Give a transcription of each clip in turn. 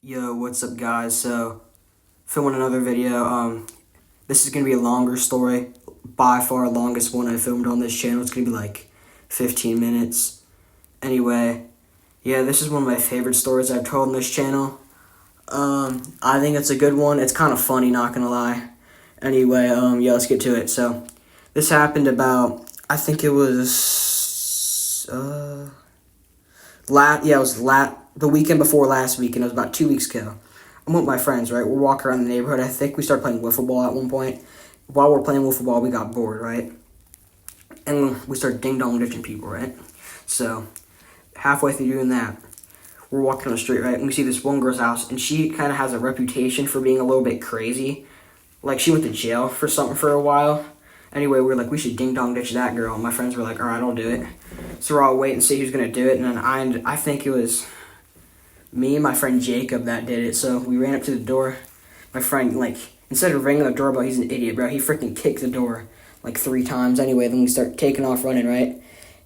Yo, what's up guys? So, filming another video. This is gonna be a longer story. By far longest one I filmed on this channel. It's gonna be like 15 minutes. Anyway, yeah, this is one of my favorite stories I've told on this channel. I think it's a good one. It's kind of funny, not gonna lie. Anyway, yeah, let's get to it. So, this happened about, I think it was, the weekend before last weekend. It was about 2 weeks ago. I'm with my friends, right? We're walking around the neighborhood. I think we started playing wiffle ball at one point. While we're playing wiffle ball, we got bored, right? And we started ding-dong ditching people, right? So, halfway through doing that, we're walking on the street, right? And we see this one girl's house, and she kind of has a reputation for being a little bit crazy. Like, she went to jail for something for a while. Anyway, we were like, we should ding-dong ditch that girl. And my friends were like, all right, I'll do it. So we're all waiting to see who's going to do it. And then I think it was me and my friend Jacob that did it. So we ran up to the door. My friend, like, instead of ringing the doorbell, he's an idiot, bro. He freaking kicked the door like 3 times. Anyway, then we start taking off running, right?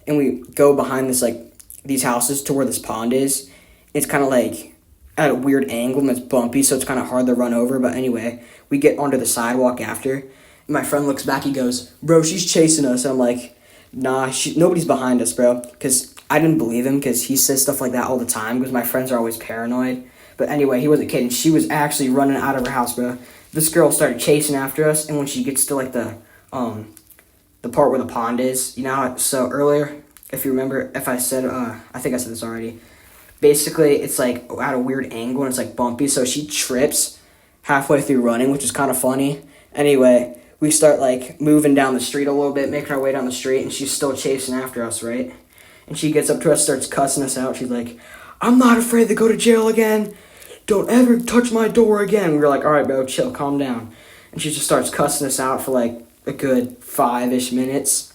And we go behind this, like, these houses to where this pond is. It's kind of like at a weird angle and it's bumpy, so it's kind of hard to run over. But anyway, we get onto the sidewalk after. And my friend looks back, he goes, bro, she's chasing us. And I'm like, nah, nobody's behind us, bro. Because I didn't believe him because he says stuff like that all the time because my friends are always paranoid. But anyway, he wasn't kidding. She was actually running out of her house, bro. This girl started chasing after us, and when she gets to, like, the part where the pond is, you know, so earlier, if you remember, if I said, I think I said this already, basically, it's, like, at a weird angle, and it's, like, bumpy, so she trips halfway through running, which is kind of funny. Anyway, we start, like, moving down the street a little bit, making our way down the street, and she's still chasing after us, right? And she gets up to us, starts cussing us out. She's like, I'm not afraid to go to jail again. Don't ever touch my door again. We were like, all right, bro, chill, calm down. And she just starts cussing us out for, like, a good 5-ish minutes.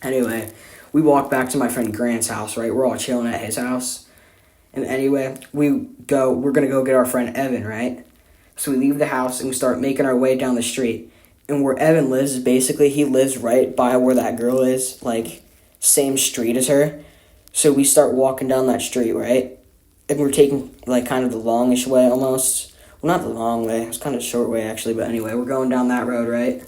Anyway, we walk back to my friend Grant's house, right? We're all chilling at his house. And anyway, we're going to go get our friend Evan, right? So we leave the house and we start making our way down the street. And where Evan lives is basically, he lives right by where that girl is, like, same street as her. So we start walking down that street, right? And we're taking, like, kind of the longish way almost. Well, not the long way. It's kind of a short way, actually. But anyway, we're going down that road, right?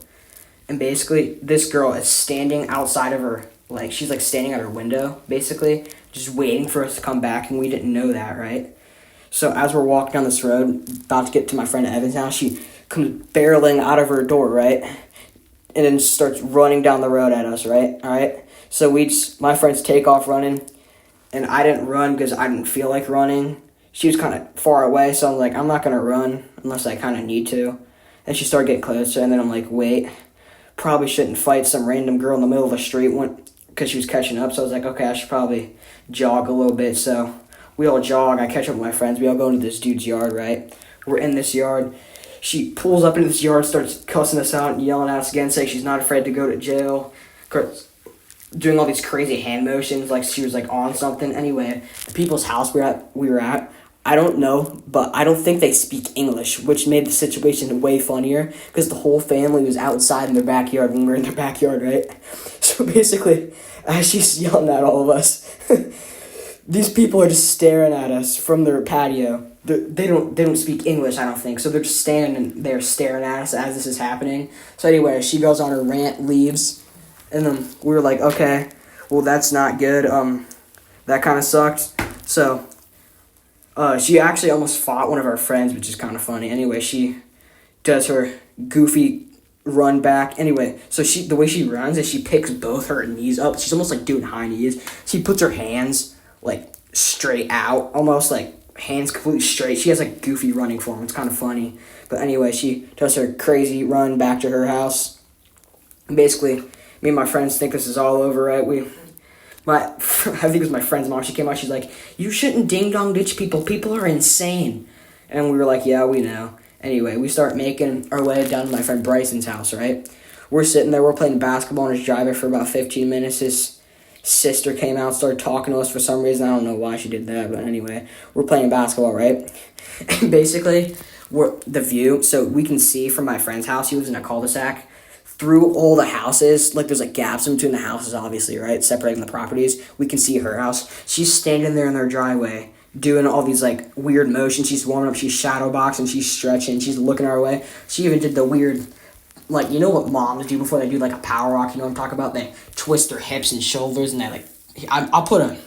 And basically, this girl is standing outside of her, like, she's, like, standing at her window, basically, just waiting for us to come back, and we didn't know that, right? So as we're walking down this road, about to get to my friend Evan's house, she comes barreling out of her door, right? And then starts running down the road at us, right? All right? So my friends take off running, and I didn't run because I didn't feel like running. She was kind of far away, so I'm like, I'm not going to run unless I kind of need to. And she started getting closer, and then I'm like, wait, probably shouldn't fight some random girl in the middle of the street because she was catching up. So I was like, okay, I should probably jog a little bit. So we all jog. I catch up with my friends. We all go into this dude's yard, right? We're in this yard. She pulls up into this yard, starts cussing us out and yelling at us again, saying she's not afraid to go to jail. Doing all these crazy hand motions like she was, like, on something. Anyway, the people's house we were at, I don't know, but I don't think they speak English, which made the situation way funnier because the whole family was outside in their backyard when we were in their backyard, right? So basically, as she's yelling at all of us, these people are just staring at us from their patio. They don't speak English, I don't think, so they're just standing there staring at us as this is happening. So anyway, she goes on her rant, leaves, and then we were like, okay, well, that's not good. That kind of sucked. So she actually almost fought one of our friends, which is kind of funny. Anyway, she does her goofy run back. Anyway, so the way she runs is she picks both her knees up. She's almost like doing high knees. She puts her hands, like, straight out, almost like hands completely straight. She has, like, goofy running form. It's kind of funny. But anyway, she does her crazy run back to her house. And basically, me and my friends think this is all over, right? I think it was my friend's mom. She came out. She's like, you shouldn't ding-dong ditch people. People are insane. And we were like, yeah, we know. Anyway, we start making our way down to my friend Bryson's house, right? We're sitting there. We're playing basketball in his driveway for about 15 minutes. His sister came out, started talking to us for some reason. I don't know why she did that, but anyway, we're playing basketball, right? And basically, the view, so we can see from my friend's house. He lives in a cul-de-sac. Through all the houses, like, there's, like, gaps in between the houses, obviously, right, separating the properties. We can see her house. She's standing there in their driveway, doing all these like weird motions. She's warming up. She's shadow boxing. She's stretching. She's looking our way. She even did the weird, like, you know what moms do before they do like a power walk. You know what I'm talking about? They twist their hips and shoulders, and they like. I'll put a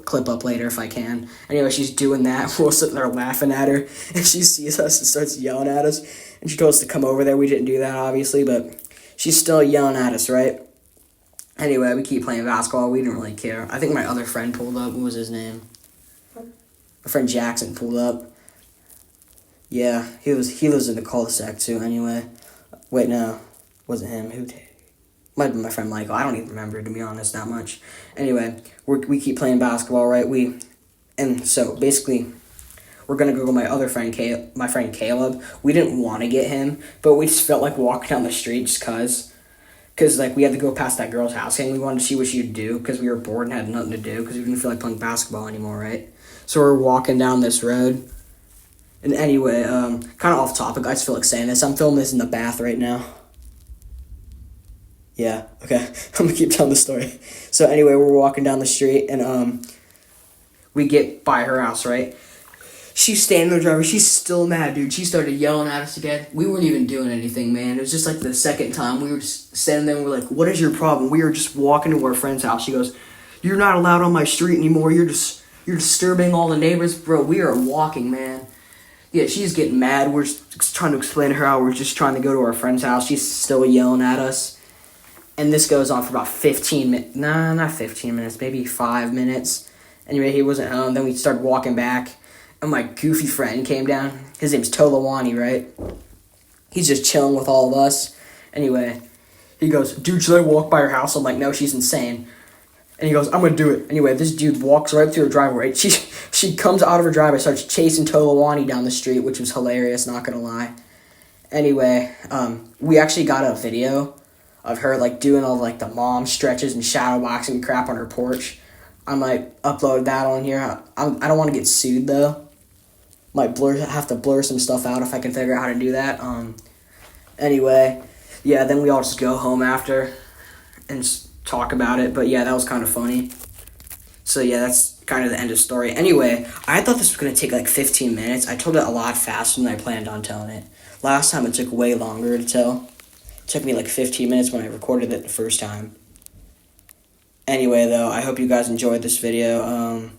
clip up later if I can. Anyway, she's doing that. We're sitting there laughing at her, and she sees us and starts yelling at us. And she told us to come over there. We didn't do that, obviously, but she's still yelling at us, right? Anyway, we keep playing basketball. We didn't really care. I think my other friend pulled up. What was his name? My friend Jackson pulled up. Yeah, he lives in the cul-de-sac too. Anyway, wait, no, wasn't him. Who? Might have been my friend Michael. I don't even remember, to be honest, that much. Anyway, we keep playing basketball, right? And so basically, we're gonna go with my friend Caleb. We didn't want to get him, but we just felt like walking down the street just cause like we had to go past that girl's house and we wanted to see what she'd do because we were bored and had nothing to do because we didn't feel like playing basketball anymore, right? So we're walking down this road. And anyway, kind of off topic, I just feel like saying this. I'm filming this in the bath right now. Yeah, okay. I'm gonna keep telling the story. So anyway, we're walking down the street and we get by her house, right? She's standing in the driveway. She's still mad, dude. She started yelling at us again. We weren't even doing anything, man. It was just like the second time. We were just standing there and we're like, what is your problem? We were just walking to our friend's house. She goes, you're not allowed on my street anymore. You're disturbing all the neighbors. Bro, we are walking, man. Yeah, she's getting mad. We're just trying to explain to her how we're just trying to go to our friend's house. She's still yelling at us. And this goes on for about 15 minutes. Nah, not 15 minutes. Maybe 5 minutes. Anyway, he wasn't home. Then we started walking back. And my goofy friend came down. His name's Tolawani, right? He's just chilling with all of us. Anyway, he goes, dude, should I walk by her house? I'm like, no, she's insane. And he goes, I'm going to do it. Anyway, this dude walks right through her driveway. Right? She comes out of her driveway, starts chasing Tolawani down the street, which was hilarious, not going to lie. Anyway, we actually got a video of her like doing all like the mom stretches and shadow boxing crap on her porch. I might upload that on here. I don't want to get sued though. Might have to blur some stuff out if I can figure out how to do that. Anyway, yeah, then we all just go home after and talk about it. But yeah, that was kind of funny. So yeah, that's kind of the end of the story. Anyway, I thought this was going to take like 15 minutes. I told it a lot faster than I planned on telling it. Last time it took way longer to tell. It took me like 15 minutes when I recorded it the first time. Anyway, though, I hope you guys enjoyed this video.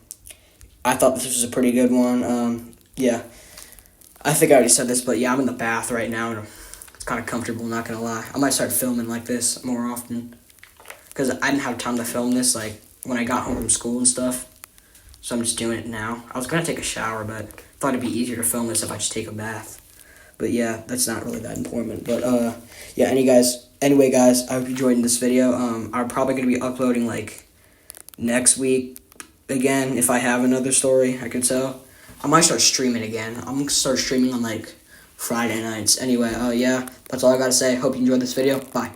I thought this was a pretty good one. Yeah, I think I already said this, but yeah, I'm in the bath right now, and it's kind of comfortable, not going to lie. I might start filming like this more often, because I didn't have time to film this, like, when I got home from school and stuff, so I'm just doing it now. I was going to take a shower, but thought it'd be easier to film this if I just take a bath. But yeah, that's not really that important, but yeah, anyway, guys, I hope you enjoyed this video. I'm probably going to be uploading, like, next week again, if I have another story I could tell. I might start streaming again. I'm going to start streaming on, like, Friday nights. Anyway, yeah, that's all I got to say. Hope you enjoyed this video. Bye.